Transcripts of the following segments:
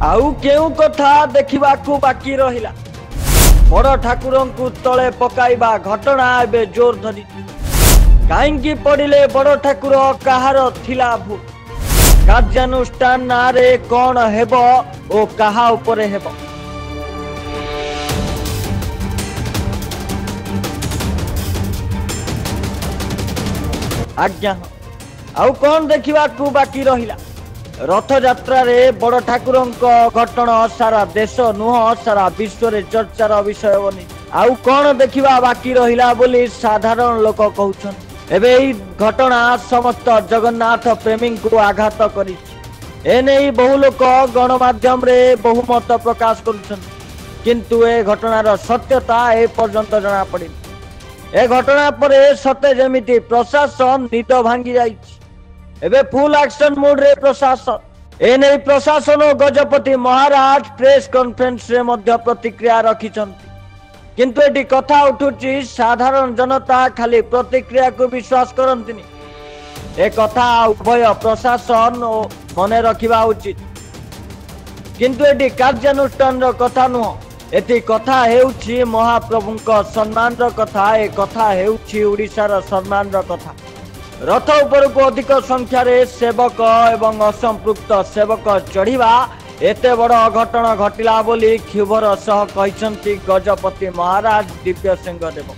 आउ केउ कथा देखा बाकी रहिला बड़ ठाकुर को तले पकाइबा घटना एबे जोर धरी कहीं पड़िले बड़ ठाकुर कहार थिला भूल कार्यानुष्ठान नारे कौन हेब ओ कहा उपरे हेब आज्ञा आउ कौन देखा बाकी रहिला रथ यात्रा रे बड़ ठाकुर घटना सारा देश नुह सारा विश्व रे चर्चार विषय बनी आउ कौन देखा बाकी रहिला बोली साधारण लोक कहउछन। एबे घटना समस्त जगन्नाथ प्रेमी को आघात करी एने बहु लोक गणमाध्यम रे बहुमत प्रकाश करुछन किंतु ए घटनार सत्यता ए पर्यंत जना पड़ी ए घटना पर सते जेमिति प्रशासन निद भांगी जाइछि एबे फुल एक्शन मोड रे प्रशासन एने प्रशासन और गजपति महाराज प्रेस कॉन्फ्रेंस रे मध्य प्रतिक्रिया रखिछन्ति किंतु एटी कथा उठुची साधारण जनता खाली प्रतिक्रिया को विश्वास करंतिनी ए कथा उभय प्रशासन और मने रखिबा उचित किंतु एटी कार्यानुष्ठान रो कथा नुह एती कथा हेउछि महाप्रभुंक सम्मान रो कथा ए कथा हेउछि ओडिसा रो सम्मान रो कथा रथ उपर को अधिक संख्यार सेवक एवं असंपृक्त सेवक चढ़िबा एते बड़ अघटन घटिला बोली क्षोभर सह कहिसंती गजपति महाराज दिव्य सिंहदेव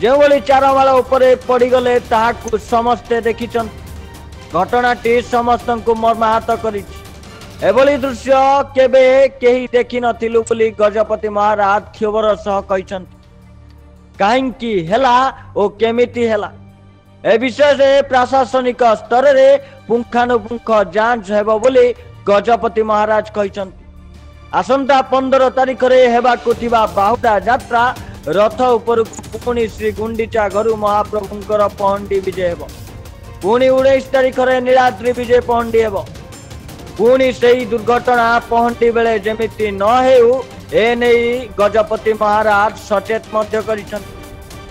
जो भली चारमाल उपरे पड़गले ताहाकु समस्ते देखिछंती घटनाटी समस्त को मर्माहत करिछि एभली दृश्य केबे केही देखि नथिलु बोली गजपति महाराज क्षोभर सह कहिसंती काहेकि हेला ओ केमिति हेला ए विषय से प्रशासनिक स्तर रे पुंखानुपुंख जांच हेबो बोली गजपति महाराज कहिसंती आसंता 15 तारिख रे हेबाकु थिबा बाहुडा यात्रा रथ उपर पुणी श्री गुंडीचा घरु महाप्रभुंकर पहंडी विजय हेबो पुणी 19 तारिख रे नीलाद्री विजय पहंडी हेबो पुणी सेही दुर्घटना पहंडी बेले जेमिति न हेउ ए नेई गजपति महाराज सचेत मध्य करिसंती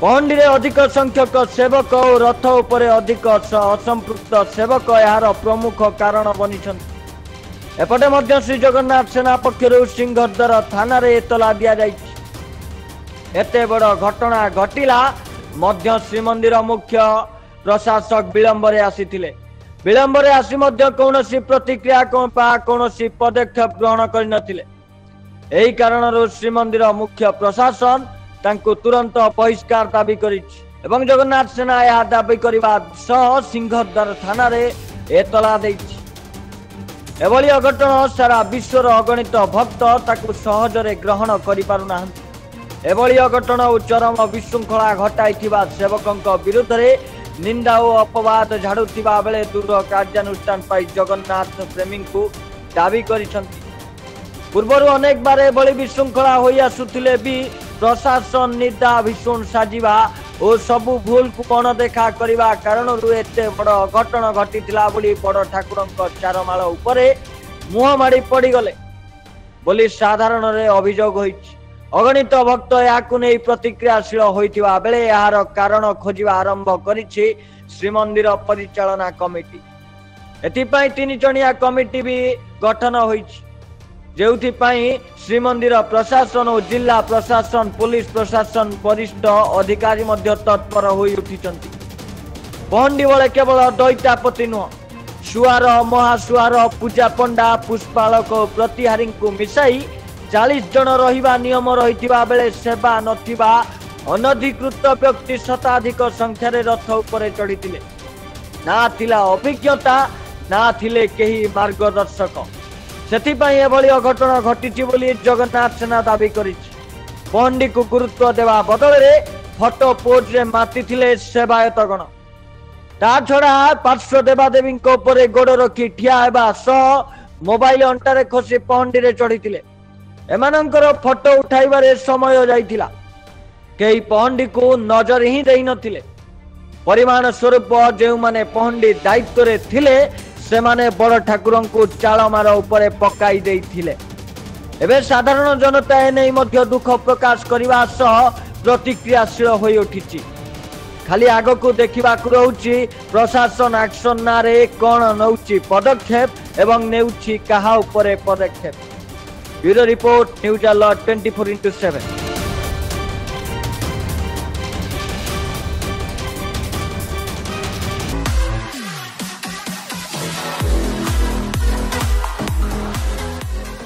पहंडी रे अधिक संख्यक सेवक और रथ उपरे अधिक असंपृक्त सेवक यार प्रमुख कारण बनिछंती एपटे मध्य श्री जगन्नाथ सेना पक्षर सिंहद्वार थाना रे एतला दिया जाइछि एते बड़ घटना घटिला मध्य श्रीमंदिर मुख्य प्रशासक विलंब रे आसीथिले विलंब रे आसी मध्य कोनोसी प्रतिक्रिया कोनोसी पदक्षेप ग्रहण करि नथिले एही कारणरो श्रीमंदिर मुख्य प्रशासन तांको तुरंत बहिष्कार दाबी करिछि एवं जगन्नाथ सेना यह दाबी करिबा सह सिंहद्वार थाना रे एतला दैछि एभली अघटन सारा विश्वर अगणित भक्त ताकू सहजरे ग्रहण करि पारुनाहंती एभली अघटन और चरम विशृंखला घटाइथिबा सेवकंक विरुद्ध रे निंदा और अपवाद झाड़ुथिबा बेले दूर कार्यानुष्ठान पाई जगन्नाथ प्रेमी को दाबी करिसंती पूर्वर अनेक बार एभली विशृंखला होई आसुथिले भी प्रशासन निंदा भीषण साजिबा और सबु भूल को अणदेखा करने कारण एते बड़ अघटन घटिथिला बोली बड़ ठाकुरंक चारमाल उपरे मुह माड़ी पड़गले बोली साधारण रे अभियोग होइछि अगणित भक्त याकु नै प्रतिक्रियाशील होइथिबा बेले यार कारण खोजिबा आरंभ करिछि श्रीमंदिर परिचालना कमिटी एथिपाई 3 जणिया कमिटी भी गठन होइछि जेउथिपाई श्रीमंदिर प्रशासन और जिला प्रशासन पुलिस प्रशासन वरिष्ठ अधिकारी मध्य तत्पर होई उठिचंती पहंडी बेले केवल दैत्यापति नुह सुआर महासुआर पूजा पंडा पुष्पालक प्रतिहारी को मिसाई 40 जन रहिबा नियम रहिथिबा बेले सेवा नथिबा अनधिकृत व्यक्ति शताधिक संख्या रे रथ उपरे चढ़िथिले ना थिला अभिज्ञता ना थिले केही मार्गदर्शक सेथिपाई एभली अघटन घटिछि बोली जगन्नाथ सेना दाबी करिछि पहंडी को गुरुत्व देवा बदल रे फोटो पोज रे माति थिले सेवायतगण ता छड़ा पार्श्व देवादेवी ऊपर गोड़ रखी ठिया हेबा सह मोबाइल अंटारे खसी पहंडी रे चढ़िथिले एमानंकर फोटो उठाइबारे समय जाइथिला केही पहंडी को नजर ही देई नथिले परिमाण स्वरूप जेउ माने पहंडी दायित्व रे थिले सेमाने बड़ ठाकुरं को चालमार उपरे पकाई देइथिले एबे साधारण जनता एने मध्य दुख प्रकाश करिबा सह प्रतिक्रियाशील होई उठिछि खाली आग को देखा रोचे प्रशासन एक्शन नारे कौन नौ पदक्षेप एवं नेउछि कहा उपरे पदक्षेप। Bureau report news alert 24x7।